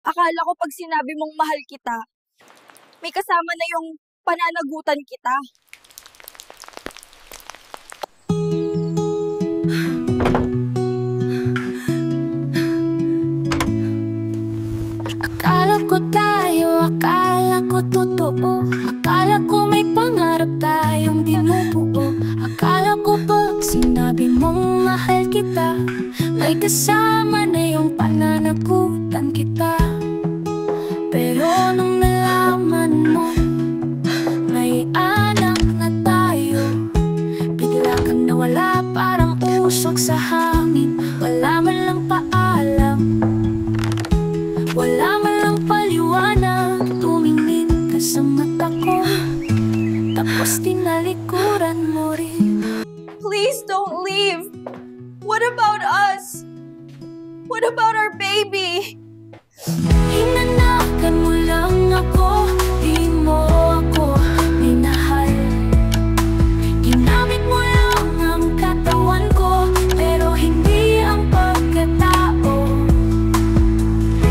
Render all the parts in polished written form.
Akala ko pag sinabi mong mahal kita, may kasama na yung pananagutan kita. Akala ko tayo, akala ko totoo. Akala ko may pangarap tayong binubuo. Akala ko pag sinabi mong mahal kita, may kasama na yung pananagutan kita. Pero nung nalaman mo may anak na tayo, bigla kang nawala parang usok sa hangin. Wala man lang paalam, wala man lang paliwanag. Tumingin ka sa mata ko, tapos tinalikuran mo rin. Please don't leave. What about us? What about our baby? Hinanakan mo lang ako, di mo ako minahal. Ginamit mo lang ang katawan ko, pero hindi ang pagkatao.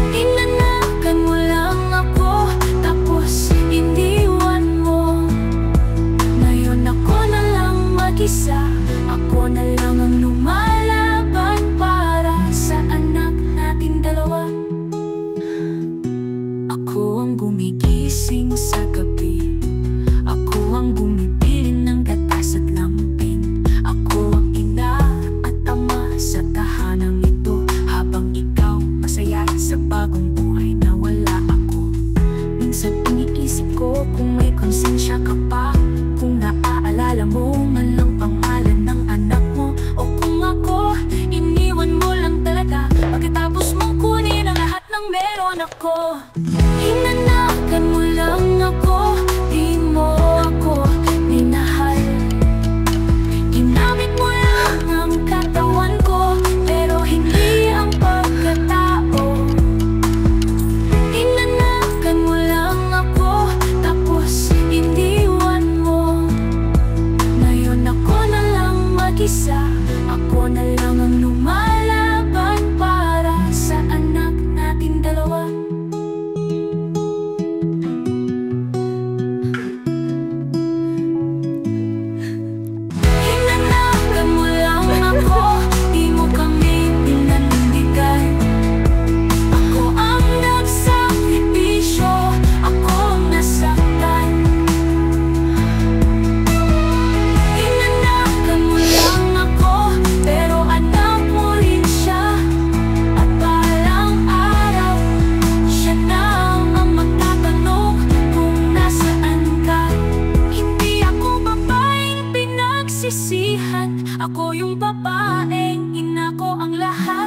Hinanakan mo lang ako, tapos iniwan mo. Ngayon ako na lang mag-isa, ako na lang ang lumalaban para sa anak natin dalawa. Ako ang gumigising sa gabi, ako ang bumibili ng gatas at lampin. Ako ang ina at ama sa tahanang ito, habang ikaw masaya sa bagong buhay na wala ako. Minsan iniisip ko kung may konsensya ka pa, kung naaalala mo man lang pangalan ng anak mo, o kung ako iniwan mo lang talaga pagkatapos mong kunin ang lahat ng meron ako. Hinanakan mo lang ako, di mo ako minahal. Ginamit mo lang ang katawan ko, pero hindi ang pagkatao. Hinanakan mo lang ako, tapos iniwan mo. Ngayon ako na lang mag-isa, ako na lang ang lumalaban para sa anak natin dalawa. Hinanakan mo lang ako, di mo kami pinanindigan. Ako ang nagsakripisyo, ako ang nasaktan. Hinanakan mo lang ako, pero anak mo rin siya. At balang araw, siya na ang magtatanong kung nasaan ka. Hindi ako babaeng pinagsisihan, ako yung babaeng ina ko ang lahat.